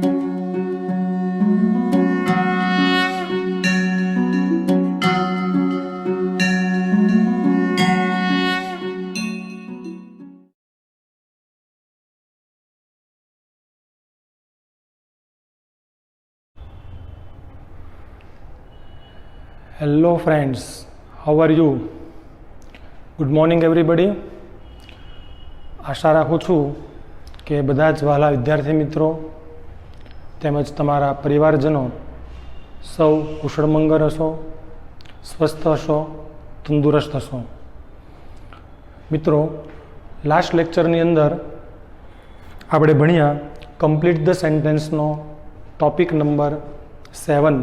Hello friends, how are you? Good morning everybody. આશા રાખું છું કે બધા જ વહાલા વિદ્યાર્થી મિત્રો તેમજ તમારા પરિવારજનો સૌ કુશળ મંગળ હશો, સ્વસ્થ હશો, તંદુરસ્ત હશો. મિત્રો, લાસ્ટ લેક્ચરની અંદર આપણે ભણ્યા કમ્પ્લીટ ધ સેન્ટેન્સનો ટોપિક નંબર 7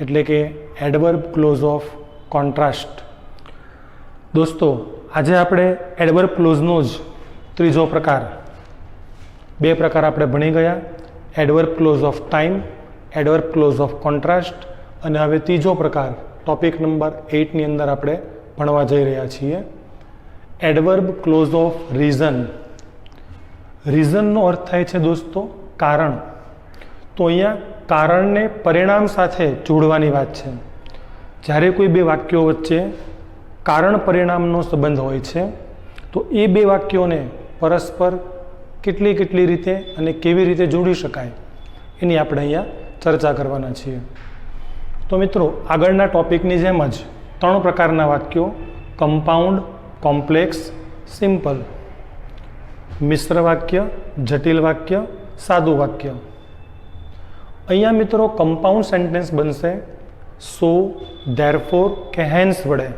એટલે કે એડવર્બ ક્લોઝ ઓફ કોન્ટ્રાસ્ટ. દોસ્તો, આજે આપણે એડવર્બ ક્લોઝનો જ ત્રીજો પ્રકાર, બે પ્રકાર આપણે ભણી ગયા, adverb clause of time, adverb clause of contrast, અને હવે ત્રીજો પ્રકાર ટોપિક નંબર 8ની અંદર આપણે ભણવા જઈ રહ્યા છીએ, એડવર્બ ક્લોઝ ઓફ રીઝન. રીઝનનો અર્થ થાય છે દોસ્તો કારણ. તો અહીંયા કારણને પરિણામ સાથે જોડવાની વાત છે. જ્યારે કોઈ બે વાક્યો વચ્ચે કારણ પરિણામનો સંબંધ હોય છે તો એ બે વાક્યોને પરસ્પર કેટલી રીતે અને કેવી રીતે જોડી શકાય એની આપણે અહીંયા ચર્ચા કરવાના છીએ. તો મિત્રો, આગળના ટોપિકની જેમ જ 3 પ્રકારના વાક્યો, કમ્પાઉન્ડ, કોમ્પ્લેક્સ, સિમ્પલ, મિશ્ર વાક્ય, જટિલ વાક્ય, સાદું વાક્ય. અહીંયા મિત્રો કમ્પાઉન્ડ સેન્ટેન્સ બનશે સો, ધેરફોર કે હેન્સ વડે,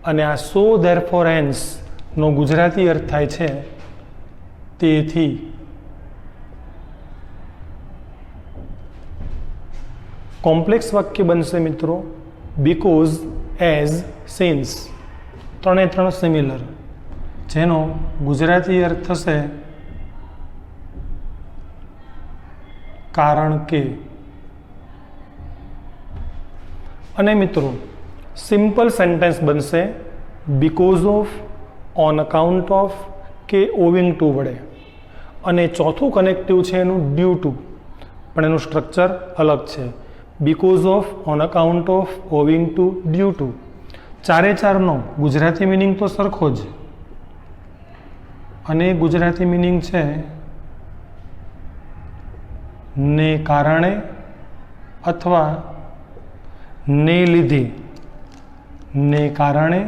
અને આ સો, ધેરફોર, હેન્સ નો ગુજરાતી અર્થ થાય છે તેથી. કોમ્પ્લેક્સ વાક્ય બનશે મિત્રો બીકોઝ, એઝ, સિન્સ, 3 સિમિલર, જેનો ગુજરાતી અર્થ થશે કારણ કે. અને મિત્રો સિમ્પલ સેન્ટેન્સ બનશે because of, on account of કે ઓવિંગ ટુ વડે, અને ચોથું કનેક્ટિવ છે એનું ડ્યુ ટુ, પણ એનું સ્ટ્રક્ચર અલગ છે. Because of, on account of, owing to, due to. 4નો ગુજરાતી મિનિંગ તો સરખો જ, અને ગુજરાતી મિનિંગ છે ને કારણે અથવા ને લીધે, ને કારણે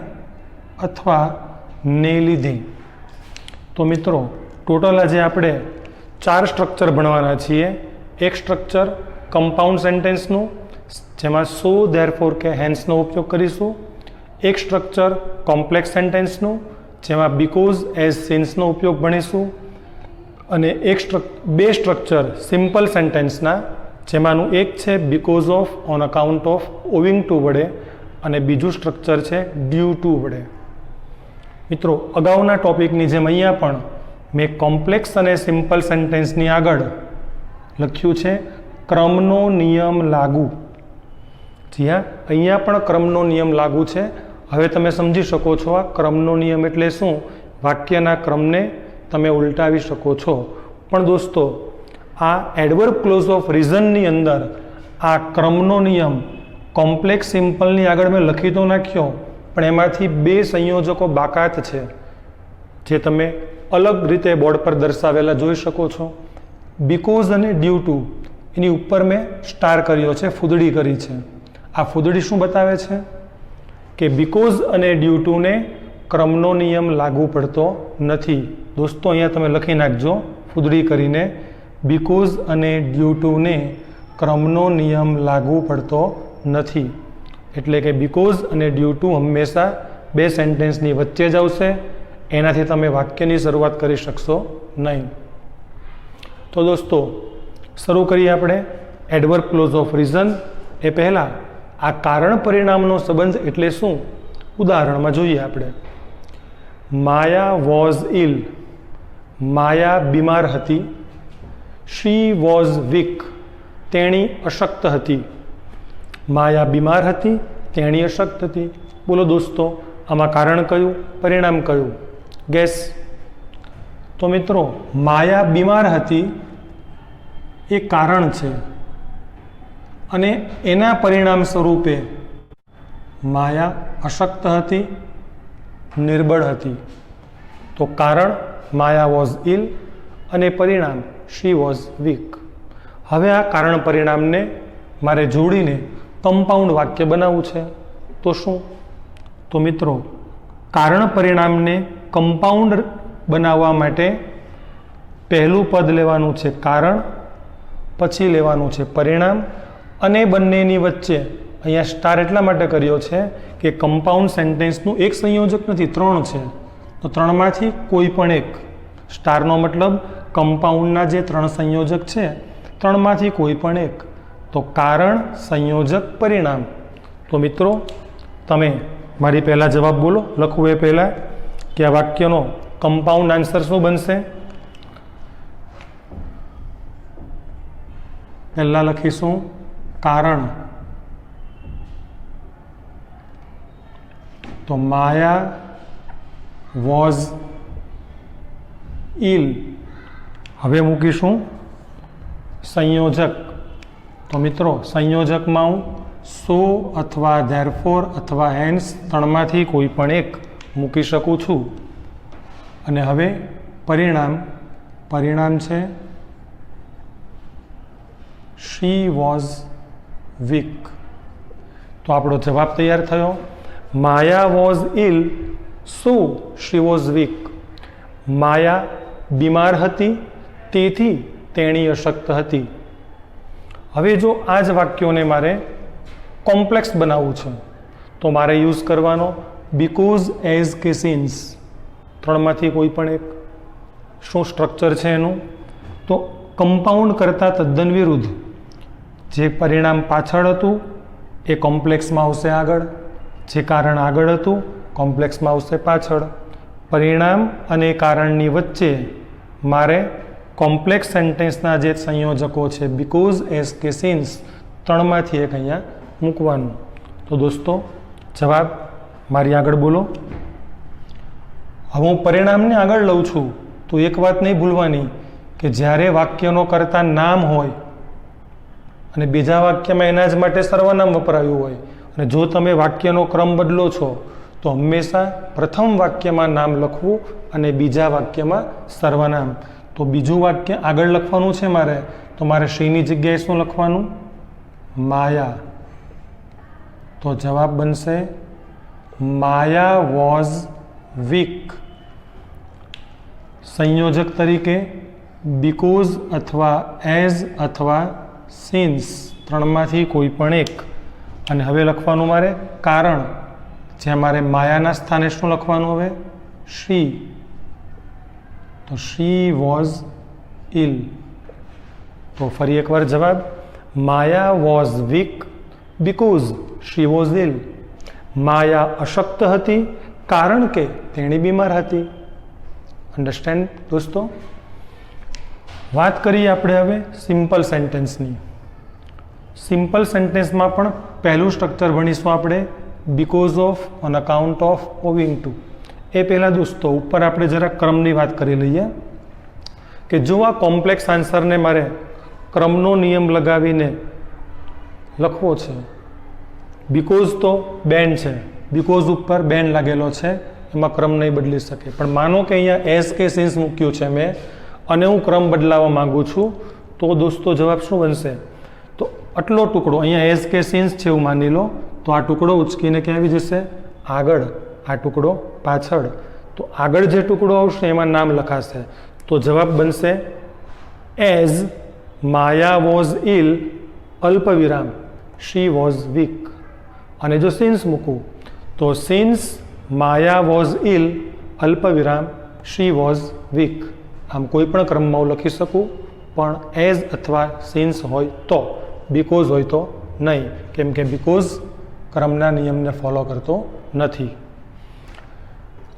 અથવા ને લીધે. તો મિત્રો ટોટલ આજે આપણે 4 સ્ટ્રક્ચર ભણવાના છીએ. એક સ્ટ્રક્ચર કમ્પાઉન્ડ સેન્ટેન્સનું, જેમાં સો, ધેરફોર કે હેન્સનો ઉપયોગ કરીશું. એક સ્ટ્રક્ચર કોમ્પ્લેક્સ સેન્ટેન્સનું, જેમાં બીકોઝ, એઝ, સિન્સનો ઉપયોગ ભણીશું. અને બે સ્ટ્રક્ચર સિમ્પલ સેન્ટેન્સના, જેમાંનું એક છે because of, on account of, owing two વડે, અને બીજું સ્ટ્રક્ચર છે ડ્યુ ટુ વડે. મિત્રો, અગાઉના ટોપિકની જેમ અહીંયા પણ મેં કોમ્પ્લેક્સ અને સિમ્પલ સેન્ટેન્સની આગળ લખ્યું છે ક્રમનો નિયમ લાગુ. જી હા, અહીંયા પણ ક્રમનો નિયમ લાગુ છે. હવે તમે સમજી શકો છો આ ક્રમનો નિયમ એટલે શું, વાક્યના ક્રમને તમે ઉલટાવી શકો છો. પણ દોસ્તો, આ એડવર્બ ક્લોઝ ઓફ રીઝનની અંદર આ ક્રમનો નિયમ કોમ્પ્લેક્સ સિમ્પલની આગળ મેં લખી તો નાખ્યો, પણ એમાંથી 2 સંયોજકો બાકાત છે, જે તમે અલગ રીતે બોર્ડ પર દર્શાવેલા જોઈ શકો છો. બીકોઝ અને ડ્યુ ટુ, એની ઉપર મેં સ્ટાર કર્યો છે, ફૂદડી કરી છે. આ ફૂદડી શું બતાવે છે કે બીકોઝ અને ડ્યુ ટુને ક્રમનો નિયમ લાગુ પડતો નથી. દોસ્તો, અહીંયા તમે લખી નાખજો ફૂદડી કરીને, બીકોઝ અને ડ્યુ ટુને ક્રમનો નિયમ લાગુ પડતો નથી. એટલે કે બીકોઝ અને ડ્યુ ટુ હંમેશા 2 સેન્ટેન્સની વચ્ચે જ આવશે, એનાથી તમે વાક્યની શરૂઆત કરી શકશો નહીં. તો દોસ્તો, શરૂ કરીએ આપણે એડવર્બ ક્લોઝ ઓફ રીઝન. એ પહેલાં આ કારણ પરિણામનો સંબંધ એટલે શું, ઉદાહરણમાં જોઈએ આપણે. માયા વોઝ ઇલ, માયા બીમાર હતી. શી વોઝ વીક, તેણી અશક્ત હતી. માયા બીમાર હતી, તેણી અશક્ત હતી. બોલો દોસ્તો, આમાં કારણ કયું, પરિણામ કયું? ગેસ. તો મિત્રો, માયા બીમાર હતી એ કારણ છે અને એના પરિણામ સ્વરૂપે માયા અશક્ત હતી, નિર્બળ હતી. તો કારણ માયા વોઝ ઇલ અને પરિણામ શી વોઝ વીક. હવે આ કારણ પરિણામને મારે જોડીને કમ્પાઉન્ડ વાક્ય બનાવવું છે. તો શું? તો મિત્રો, કારણ પરિણામને કમ્પાઉન્ડ બનાવવા માટે પહેલું પદ લેવાનું છે કારણ, પછી લેવાનું છે પરિણામ, અને બંનેની વચ્ચે અહીંયા સ્ટાર એટલા માટે કર્યો છે કે કમ્પાઉન્ડ સેન્ટેન્સનું એક સંયોજક નથી, 3 છે. તો 3માંથી કોઈ પણ એક. સ્ટારનો મતલબ કમ્પાઉન્ડના જે 3 સંયોજક છે 3માંથી કોઈ પણ એક. તો કારણ, સંયોજક, પરિણામ. તો મિત્રો, તમે મારી પહેલાં જવાબ બોલો. લખવું એ પહેલાં કે આ વાક્યનો કમ્પાઉન્ડ આન્સર શું બનશે? પહેલાં લખીશું કારણ. તો માયા વોઝ ઇલ. હવે મૂકીશું સંયોજક. તો મિત્રો, સંયોજકમાં હું સો અથવા ધેરફોર અથવા હેન્સ 3માંથી કોઈ પણ એક મૂકી શકું છું. અને હવે પરિણામ. પરિણામ છે શી વોઝ વીક. તો આપણો જવાબ તૈયાર થયો. Maya was ill, so she was weak. Maya બીમાર હતી, તેથી તેણી અશક્ત હતી. હવે જો આ જ વાક્યોને મારે કોમ્પ્લેક્સ બનાવવું છે તો મારે યુઝ કરવાનો બીકોઝ, એઝ કે સિન્સ. 3માંથી કોઈ પણ એક. શું સ્ટ્રક્ચર છે એનું? તો કમ્પાઉન્ડ કરતાં તદ્દન વિરુદ્ધ. જે પરિણામ પાછળ હતું એ કોમ્પ્લેક્સમાં આવશે આગળ, જે કારણ આગળ હતું કોમ્પ્લેક્સમાં આવશે પાછળ. પરિણામ અને કારણની વચ્ચે મારે કોમ્પ્લેક્સ સેન્ટેન્સના જે સંયોજકો છે બીકોઝ, એઝ કે સિન્સ, 3માંથી એક અહીંયા મૂકવાનું. તો દોસ્તો, જવાબ મારી આગળ બોલો. હવે હું પરિણામને આગળ લઉં છું તો એક વાત નહીં ભૂલવાની કે જ્યારે વાક્યનો કર્તા નામ હોય અને બીજા વાક્યમાં એના જ માટે સર્વનામ વપરાયું હોય, અને જો તમે વાક્યનો ક્રમ બદલો છો તો હંમેશા પ્રથમ વાક્યમાં નામ લખવું અને બીજા વાક્યમાં સર્વનામ. તો બીજું વાક્ય આગળ લખવાનું છે મારે, તો મારે શીની જગ્યાએ શું લખવાનું? માયા. તો જવાબ બનશે માયા વોઝ વીક. સંયોજક તરીકે બીકોઝ અથવા એઝ અથવા સિન્સ, 3માંથી કોઈ પણ એક. અને હવે લખવાનું મારે કારણ, જ્યાં મારે માયાના સ્થાને શું લખવાનું? હવે શી. તો શી વોઝ ઇલ. તો ફરી એકવાર જવાબ Maya was weak because she was ill. Maya અશક્ત હતી કારણ કે તેણી બીમાર હતી. અન્ડરસ્ટેન્ડ દોસ્તો? વાત કરીએ આપણે હવે સિમ્પલ સેન્ટેન્સની. સિમ્પલ સેન્ટેન્સમાં પણ પહેલું સ્ટ્રક્ચર ભણીશું આપણે because of, on account of, owing to. એ પહેલાં દોસ્તો ઉપર આપણે જરા ક્રમની વાત કરી લઈએ કે જો આ કોમ્પ્લેક્સ આન્સરને મારે ક્રમનો નિયમ લગાવીને લખવો છે. બીકોઝ તો બેન છે, બીકોઝ ઉપર બેન લાગેલો છે, એમાં ક્રમ નહીં બદલી શકે. પણ માનો કે અહીંયા એઝ કે સિન્સ મૂક્યું છે મેં અને હું ક્રમ બદલાવવા માગું છું, તો દોસ્તો જવાબ શું બનશે? તો આટલો ટુકડો અહીંયા એઝ કે સિન્સ છે એવું માની લો, તો આ ટુકડો ઉચકીને ક્યાં આવી જશે? આગળ. આ ટુકડો પાછળ. તો આગળ જે ટુકડો આવશે એમાં નામ લખાશે. તો જવાબ બનશે એઝ માયા વોઝ ઇલ અલ્પ વિરામ શી વોઝ વીક. અને જો સિન્સ મૂકું તો સિન્સ માયા વોઝ ઇલ અલ્પ વિરામ શી વોઝ વીક. આમ કોઈ પણ ક્રમમાં હું લખી શકું, પણ એઝ અથવા સિન્સ હોય તો, બીકોઝ હોય તો નહીં, કેમ કે બીકોઝ ક્રમના નિયમને ફોલો કરતો નથી.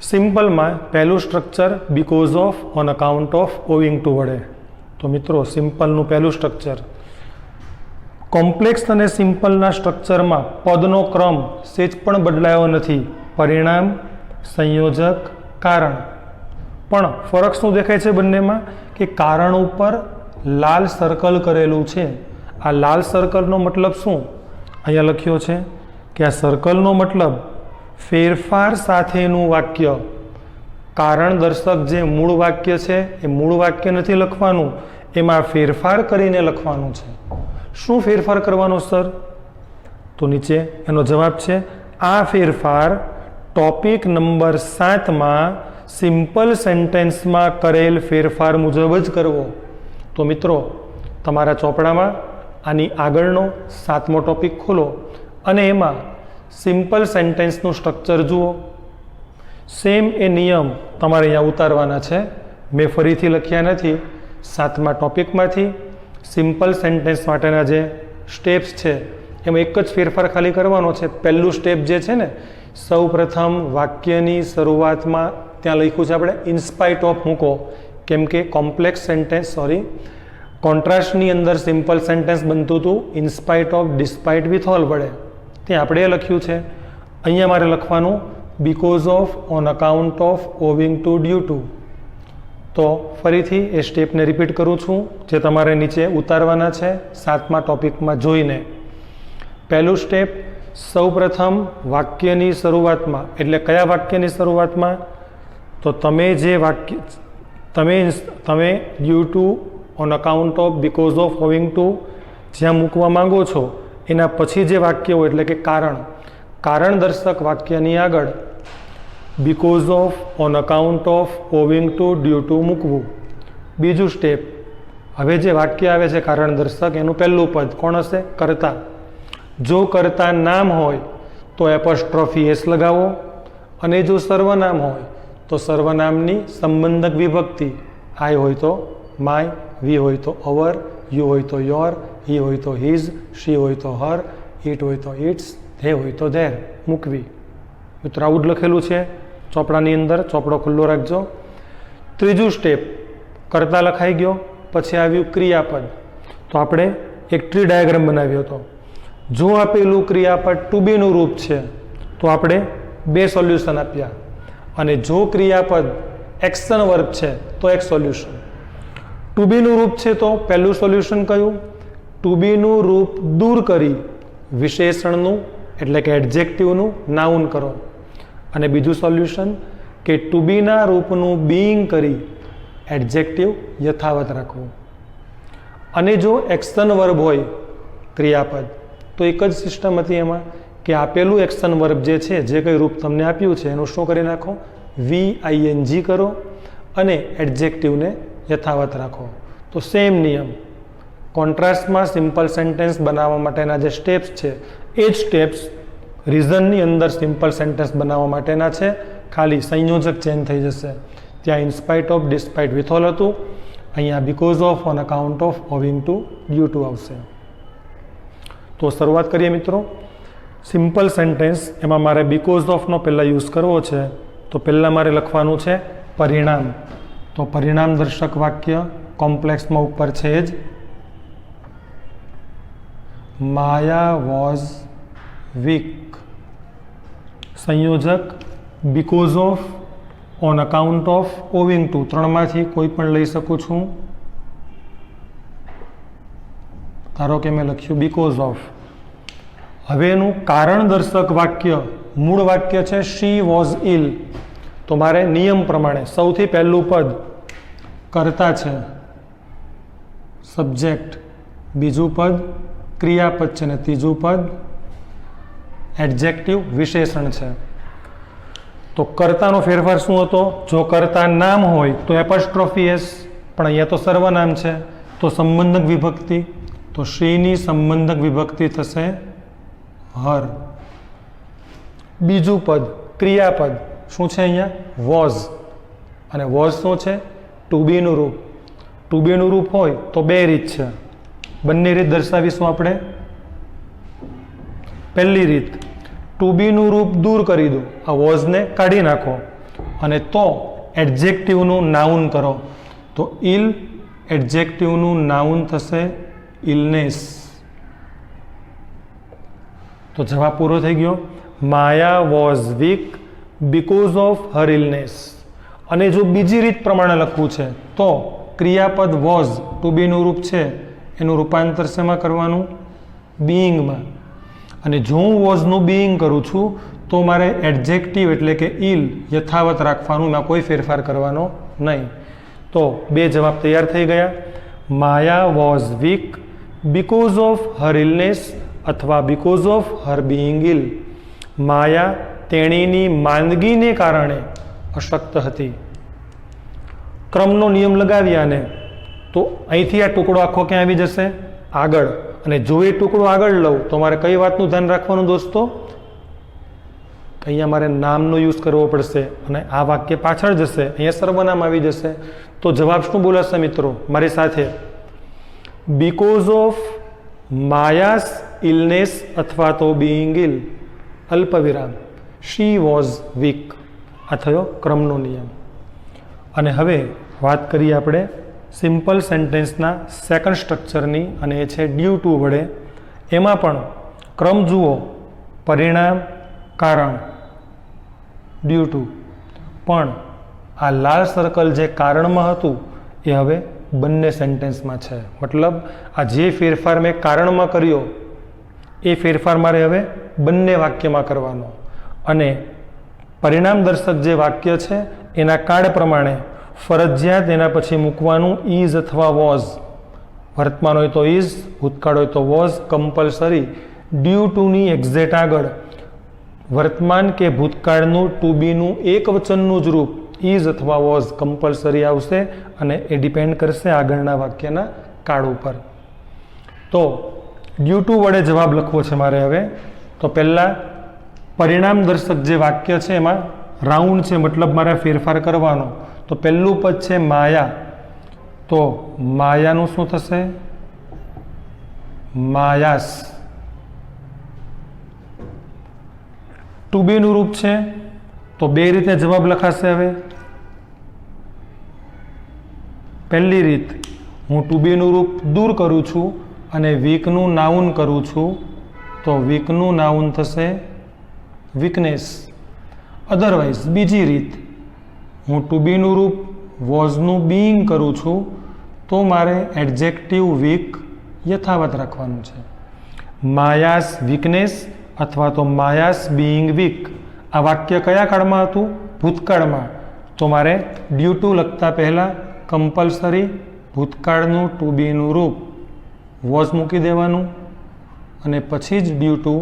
સિમ્પલમાં પહેલું structure because of, on account of, owing two વડે. તો મિત્રો સિમ્પલનું પહેલું સ્ટ્રક્ચર. કોમ્પ્લેક્સ અને સિમ્પલના સ્ટ્રક્ચરમાં પદનો ક્રમ સેજ પણ બદલાયો નથી. પરિણામ, સંયોજક, કારણ. પણ ફરક શું દેખાય છે બંનેમાં? કે કારણ ઉપર લાલ સર્કલ કરેલું છે, આ લાલ સર્કલનો મતલબ શું? અહીંયા લખ્યો છે કે આ સર્કલનો મતલબ ફેરફાર સાથેનું વાક્ય. કારણ દર્શક જે મૂળ વાક્ય છે એ મૂળ વાક્ય નથી લખવાનું, એમાં ફેરફાર કરીને લખવાનું છે. શું ફેરફાર કરવાનો સર? તો નીચે એનો જવાબ છે આ ફેરફાર ટોપિક નંબર 7માં સિમ્પલ સેન્ટેન્સમાં કરેલ ફેરફાર મુજબ જ કરવો. તો મિત્રો તમારા ચોપડામાં આની આગળનો 7મો ટોપિક ખોલો અને એમાં સિમ્પલ સેન્ટેન્સનું સ્ટ્રક્ચર જુઓ. સેમ એ નિયમ તમારે અહીંયા ઉતારવાના છે. મેં ફરીથી લખ્યા નથી. 7મા ટોપિકમાંથી સિમ્પલ સેન્ટેન્સ માટેના જે સ્ટેપ્સ છે એમાં એક જ ફેરફાર ખાલી કરવાનો છે. પહેલું સ્ટેપ જે છે ને, સૌ પ્રથમ વાક્યની શરૂઆતમાં ત્યાં લખ્યું છે આપણે ઇન્સ્પાઇટ ઓફ મૂકો, કેમ કે કોમ્પ્લેક્સ સેન્ટેન્સ કોન્ટ્રાસ્ટની અંદર સિમ્પલ સેન્ટેન્સ બનતું હતું in spite of despite with all વડે. ત્યાં આપણે એ લખ્યું છે. અહીંયા મારે લખવાનું because of, on account of, owing to, due to. તો ફરીથી એ સ્ટેપને રિપીટ કરું છું જે તમારે નીચે ઉતારવાના છે 7મા ટોપિકમાં જોઈને. પહેલું સ્ટેપ, સૌ પ્રથમ વાક્યની શરૂઆતમાં, એટલે કયા વાક્યની શરૂઆતમાં? તો તમે જે વાક્ય તમે due to, on account of, because of, owing to જ્યાં મૂકવા માંગો છો એના પછી જે વાક્ય હોય એટલે કે કારણ દર્શક વાક્યની આગળ because of, on account of, owing to, due to મૂકવું. બીજું સ્ટેપ, હવે જે વાક્ય આવે છે કારણ દર્શક એનું પહેલું પદ કોણ હશે? કર્તા. જો કર્તા નામ હોય તો એપોસ્ટ્રોફી એસ લગાવો, અને જો સર્વનામ હોય તો સર્વનામની સંબંધક વિભક્તિ, આઈ હોય તો માય, વી હોય તો અવર, યુ હોય તો યોર, હી હોય તો હિઝ, શી હોય તો હર, ઇટ હોય તો ઇટ્સ, ધે હોય તો ધેર મૂકવી. મિત્રો આવું જ લખેલું છે ચોપડાની અંદર. ચોપડો ખુલ્લો રાખજો. ત્રીજું સ્ટેપ, કર્તા લખાઈ ગયો, પછી આવ્યું ક્રિયાપદ. તો આપણે એક ટ્રી ડાયાગ્રામ બનાવ્યો હતો. જો આપેલું ક્રિયાપદ ટુ બીનું રૂપ છે તો આપણે 2 સોલ્યુશન આપ્યા, અને જો ક્રિયાપદ એક્શન વર્બ છે તો એક સોલ્યુશન. ટુ બીનું રૂપ છે તો પહેલું સોલ્યુશન કયું? ટુ બીનું રૂપ દૂર કરી વિશેષણનું એટલે કે એડજેક્ટિવનું નાઉન કરો. અને બીજું સોલ્યુશન કે ટુ બીના રૂપનું બીઈંગ કરી એડજેક્ટિવ યથાવત રાખવું. અને જો એક્શન વર્બ હોય ક્રિયાપદ તો એક જ સિસ્ટમ હતી એમાં કે આપેલું એક્શન વર્બ જે છે, જે કંઈ રૂપ તમને આપ્યું છે એનું શું કરી નાખો? VING કરો અને એડજેક્ટિવને યથાવત રાખો. તો સેમ નિયમ કોન્ટ્રાસ્ટમાં સિમ્પલ સેન્ટેન્સ બનાવવા માટેના જે સ્ટેપ્સ છે એ જ સ્ટેપ્સ રીઝનની અંદર સિમ્પલ સેન્ટેન્સ બનાવવા માટેના છે. ખાલી સંયોજક ચેન્જ થઈ જશે. ત્યાં in spite of, despite with all હતું, અહીંયા because of, on account of, owing to, due to આવશે. તો શરૂઆત કરીએ મિત્રો. સિમ્પલ સેન્ટેન્સ એમાં મારે બીકોઝ ઓફનો પહેલાં યુઝ કરવો છે. તો પહેલાં મારે લખવાનું છે પરિણામ. તો પરિણામ દર્શક વાક્ય કોમ્પ્લેક્સમાં ઉપર છે જ. Maya was weak. સંયોજક because of, on account of, owing to, 3માંથી કોઈ પણ લઈ શકું છું. ધારો કે મેં લખ્યું બીકોઝ ઓફ. હવે એનું કારણ દર્શક વાક્ય, મૂળ વાક્ય છે શી વોઝ ઇલ. તો મારે નિયમ પ્રમાણે સૌથી પહેલું પદ કર્તા છે, સબ્જેક્ટ, બીજું પદ ક્રિયાપદ છે ને ત્રીજું પદ એડજેક્ટિવ વિશેષણ છે. તો કર્તાનો ફેરફાર શું હતો? જો કર્તા નામ હોય તો એપોસ્ટ્રોફી એસ, પણ અહીંયા તો સર્વનામ છે તો સંબંધક વિભક્તિ. તો શ્રીની સંબંધક વિભક્તિ થશે હર. બીજું પદ ક્રિયાપદ શું છે અહીંયા? વોઝ. અને વોઝ શું છે? ટુ બીનું રૂપ. ટુ બીનું રૂપ હોય તો 2 રીત છે. બંને રીત દર્શાવીશું આપણે. પહેલી રીત, ટુ બીનું રૂપ દૂર કરી દો, આ વોઝને કાઢી નાખો અને તો એડજેક્ટિવનું નાઉન કરો. તો ઇલ એડજેક્ટિવનું નાઉન થશે ઇલનેસ. તો જવાબ પૂરો થઈ ગયો. Maya was weak because of her illness. અને જો બીજી રીત પ્રમાણે લખવું છે તો ક્રિયાપદ વોઝ ટુ બીનું રૂપ છે એનું રૂપાંતર શેમાં કરવાનું? બીઈંગમાં. અને જો હું વોઝનું બીઈંગ કરું છું તો મારે એડજેક્ટિવ એટલે કે ઇલ યથાવત રાખવાનું, એમાં કોઈ ફેરફાર કરવાનો નહીં. તો બે જવાબ તૈયાર થઈ ગયા. Maya was weak because of her illness અથવા because of her being ill. Maya તેણીની માંદગીને કારણે અશક્ત હતી. ક્રમનો નિયમ લગાવ્યાને તો અહીંથી આ ટુકડો આખો ક્યાં આવી જશે? આગળ. અને જો એ ટુકડો આગળ લઉં તો મારે કઈ વાતનું ધ્યાન રાખવાનું દોસ્તો? અહીંયા મારે નામનો યુઝ કરવો પડશે અને આ વાક્ય પાછળ જશે, અહીંયા સર્વનામ આવી જશે. તો જવાબ શું બોલાશે મિત્રો મારી સાથે? બીકોઝ ઓફ માયાસ ઇલનેસ અથવા તો બીઈંગ ઇલ અલ્પવિરામ શી વોઝ વીક. આ થયો ક્રમનો નિયમ. અને હવે વાત કરીએ આપણે સિમ્પલ સેન્ટેન્સના સેકન્ડ સ્ટ્રક્ચરની, અને એ છે ડ્યુ ટુ વડે. એમાં પણ ક્રમ જુઓ, પરિણામ, કારણ, ડ્યુ ટુ. પણ આ લાલ સર્કલ જે કારણમાં હતું એ હવે બંને સેન્ટેન્સમાં છે. મતલબ આ જે ફેરફાર મેં કારણમાં કર્યો એ ફેરફાર મારે હવે બંને વાક્યમાં કરવાનો. અને પરિણામ દર્શક જે વાક્ય છે એના કાળ પ્રમાણે ફરજિયાત એના પછી મૂકવાનું ઇઝ અથવા વોઝ. વર્તમાન હોય તો ઇઝ, ભૂતકાળ હોય તો વોઝ. કમ્પલસરી ડ્યુ ટુની એક્ઝેક્ટ આગળ વર્તમાન કે ભૂતકાળનું ટુ બીનું એક વચનનું જ રૂપ ઇઝ અથવા વોઝ કમ્પલસરી આવશે, અને એ ડિપેન્ડ કરશે આગળના વાક્યના કાળ ઉપર. તો ડ્યુ ટુ વડે જવાબ લખવો છે મારે હવે. તો પહેલાં પરિણામ દર્શક જે વાક્ય છે એમાં રાઉન્ડ છે, મતલબ મારે ફેરફાર કરવાનો. તો પહેલું પદ છે માયા. તો માયાનું શું થશે? માયાસ. ટુ બીનું રૂપ છે તો બે રીતે જવાબ લખાશે. હવે પહેલી રીત, હું ટુ બીનું રૂપ દૂર કરું છું અને વીકનું નાઉન કરું છું, તો વીકનું નાઉન થશે વીકનેસ. અધરવાઇઝ બીજી રીત, હું ટુ બીનું રૂપ વોઝનું બીઈંગ કરું છું તો મારે એડજેક્ટિવ વીક યથાવત રાખવાનું છે. માયાસ વીકનેસ અથવા તો માયાસ બીઈંગ વીક. આ વાક્ય કયા કાળમાં હતું? ભૂતકાળમાં. તો મારે ડ્યુ ટુ લખતા પહેલાં કમ્પલસરી ભૂતકાળનું ટુ બીનું રૂપ વોઝ મૂકી દેવાનું અને પછી જ ડ્યુ ટુ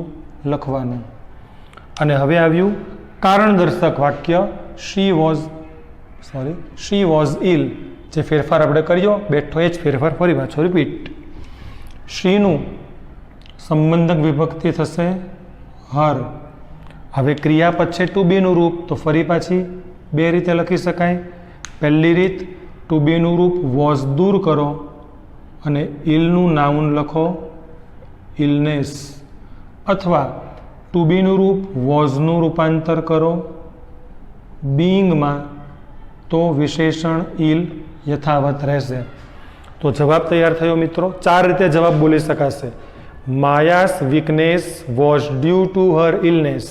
લખવાનું. અને હવે આવ્યું કારણ દર્શક વાક્ય શી વોઝ ઇલ. જે ફેરફાર આપણે કર્યો બેઠો એ જ ફેરફાર ફરી પાછો રિપીટ. શીનું સંબંધક વિભક્તિ થશે હર. હવે ક્રિયાપદ છે ટુ બીનું રૂપ, તો ફરી પાછી બે રીતે લખી શકાય. પહેલી રીત, ટુ બીનું રૂપ વોઝ દૂર કરો અને ઇલનું નાઉન લખો ઇલનેસ. અથવા ટુ બીનું રૂપ વોઝનું રૂપાંતર કરો બીઈંગમાં, તો વિશેષણ ઇલ યથાવત રહેશે. તો જવાબ તૈયાર થયો મિત્રો. ચાર રીતે જવાબ બોલી શકાશે. Maya's weakness was due to her illness.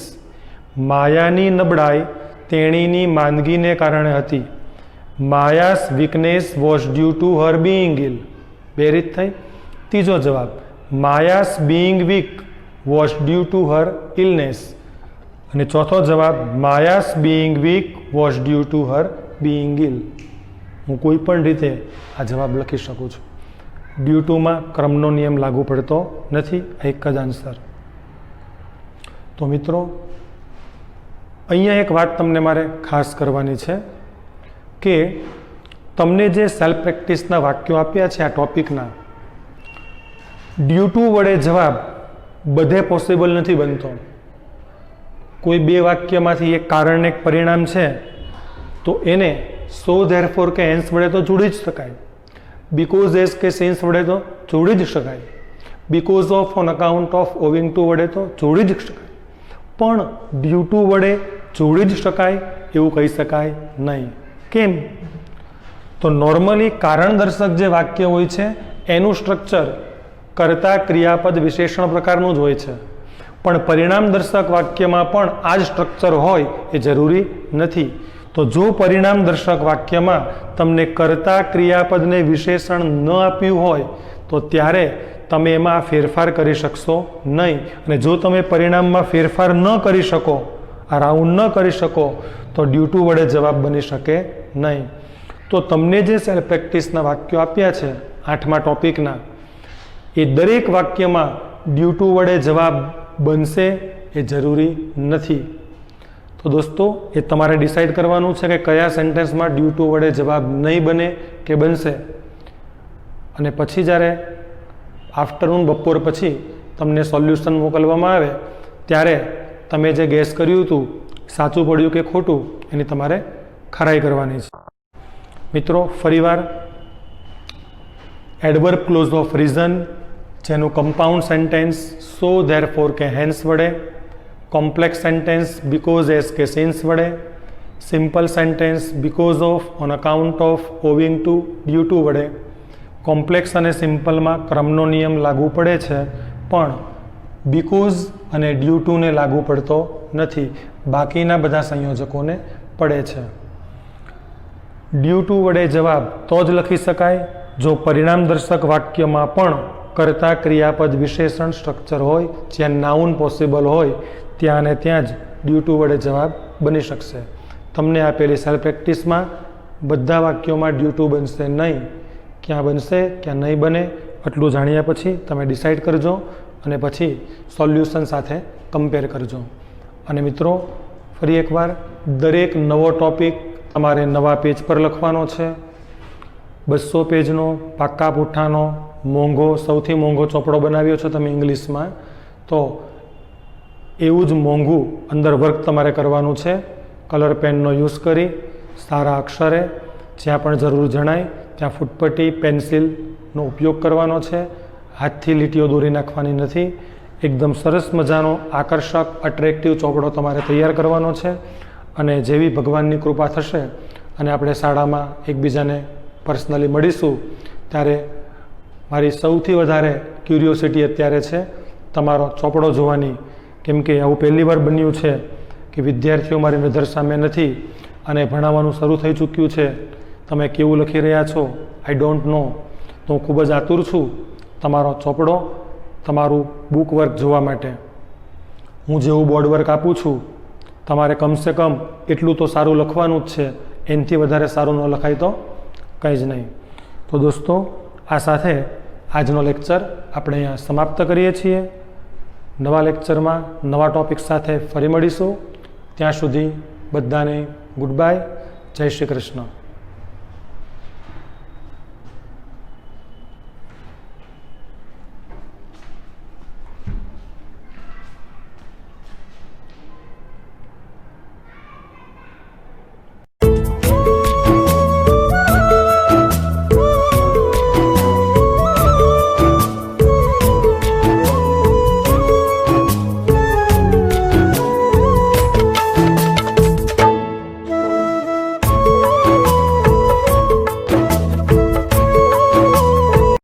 માયાની નબળાઈ તેણીની માંદગીને કારણે હતી. Maya's weakness was due to her being ill. બે રીત થઈ. ત્રીજો જવાબ, Maya's being weak was due to her illness. અને ચોથો જવાબ, Maya's being weak was due to her being ill. હું કોઈ પણ રીતે આ જવાબ લખી શકું છું. ડ્યુ ટુમાં ક્રમનો નિયમ લાગુ પડતો નથી. એક જ આન્સર. તો મિત્રો અહીંયા એક વાત તમને મારે ખાસ કરવાની છે કે તમને જે સેલ્ફ પ્રેક્ટિસના વાક્યો આપ્યા છે આ ટોપિકના, ડ્યુ ટુ વડે જવાબ બધે પોસિબલ નથી બનતો. કોઈ બે વાક્યમાંથી એક કારણ એક પરિણામ છે તો એને સો ધેરફોર કે હેન્સ વડે તો જોડી જ શકાય. બીકોઝ એસ કે સિન્સ વડે તો જોડી જ શકાય. Because of on account of owing two વડે તો જોડી જ શકાય. પણ ડ્યુ ટુ વડે જોડી જ શકાય એવું કહી શકાય નહીં. કેમ? તો નોર્મલી કારણ દર્શક જે વાક્ય હોય છે એનું સ્ટ્રક્ચર કર્તા ક્રિયાપદ વિશેષણ પ્રકારનું જ હોય છે. પણ પરિણામ દર્શક વાક્યમાં પણ આ જ સ્ટ્રક્ચર હોય એ જરૂરી નથી. तो जो परिणाम दर्शक वाक्य में तमने कर्ता क्रियापद ने विशेषण न आप्युं होय तो त्यारे तमे एमां फेरफार करी शकशो नहीं। अने जो तमे परिणाम में फेरफार न करी शको, आ राउंड न करी शको, तो ड्यू टू वडे जवाब बनी शके नहीं। तो तमने जे सेल्फ प्रेक्टिसना वाक्यो आप्या छे 8मा टॉपिकना, ए दरेक वाक्य में ड्यू टू वडे जवाब बनशे ए जरूरी नथी। तो दोस्तों ये तमारे डिसाइड करवानुं छे कि कया सेंटेन्स में ड्यू टू वडे जवाब नहीं बने के बनशे। अने पछी ज्यारे आफ्टरनून बपोर पछी तमने सोल्यूशन मोकलवामां आवे त्यारे तमे जे गेस कर्युं हतुं साचुं पड्युं के खोटुं एनी तमारे खराई करवानी छे। मित्रों फरीवार एडवर्ब क्लोज ऑफ रीजन जेनु कंपाउंड सेंटेन्स सो देरफोर के हेन्स वडे, कॉम्प्लेक्स सेंटेन्स बिकॉज एज के सिंस वडे, simple sentence because of on account of owing to due to वडे। कॉम्प्लेक्स अने सिंपल में क्रमनो नियम लागू पड़े छे पण बिकॉज अने ड्यू टू ने लागू पड़तो नथी, बाकीना बधा संयोजकोने पड़े छे। ड्यू टू वडे जवाब तो ज लखी शकाय जो परिणाम दर्शक वाक्य में पण कर्ता क्रियापद विशेषण स्ट्रक्चर होय, ज्यां नाउन पॉसिबल होय त्यां ने त्यां ज ड्यू टू वडे जवाब बनी शकशे। तमने आपेली सेल्फ प्रेक्टिस में बधा वाक्यों में ड्यू टू बनशे नहीं, क्या बनशे क्या नहीं बने आटलुं जाण्या पछी तमे डिसाइड करजो अने पछी सोल्यूशन साथे कम्पेर करजो। अने मित्रों फरी एकवार दरेक नवो टॉपिक तमारे नवा पेज पर लखवानो छे। 200 पेजनो पाक्का पुठानो मोंघो सौथी मोंघो चोपड़ो बनाव्यो छो तमे इंग्लिश में, तो एवुं ज मोंघुं अंदर वर्क तमारे करवानुं छे। कलर पेननो यूज करी सारा अक्षरे ज्यां पण जरूर जणाय त्यां फूटपट्टी पेन्सिलनो उपयोग करवानो छे। हाथथी लीटीओ दोरी नाखवानी नथी। एकदम सरस मजानो आकर्षक अट्रेक्टिव चोपड़ो तमारे तैयार करवानो छे। अने जेवी भगवाननी कृपा थशे अने आपणे शाळामां एकबीजाने पर्सनली मळीशुं त्यारे मारी सौथी वधारे क्यूरियोसिटी अत्यारे छे तमारो चोपड़ो जोवानी, केम के आवुं पहेली वार बन्युं छे कि विद्यार्थीओ मारी नजर सामे नथी अने भणाववानुं शरू थई चूक्युं छे। तमे केवुं लखी रह्या छो आई डोंट नो, तो हूँ खूब ज आतुर छुं तमारो चोपड़ो तमारुं बुक वर्क जोवा माटे। हूँ जेवुं बोर्ड वर्क आपूं छुं तमारे कम से कम एटलुं तो सारूं लखवानुं ज छे, एनाथी वधारे सारूं न लखाय तो कंई ज नहीं। तो दोस्तों आ साथे आजनो लेक्चर आपणे अहींया समाप्त करीए छीए। नवा लेक्चर में नवा टॉपिक साथे फरी मळीशुं। त्यां सुधी बधाने गुड बाय। जय श्री कृष्ण।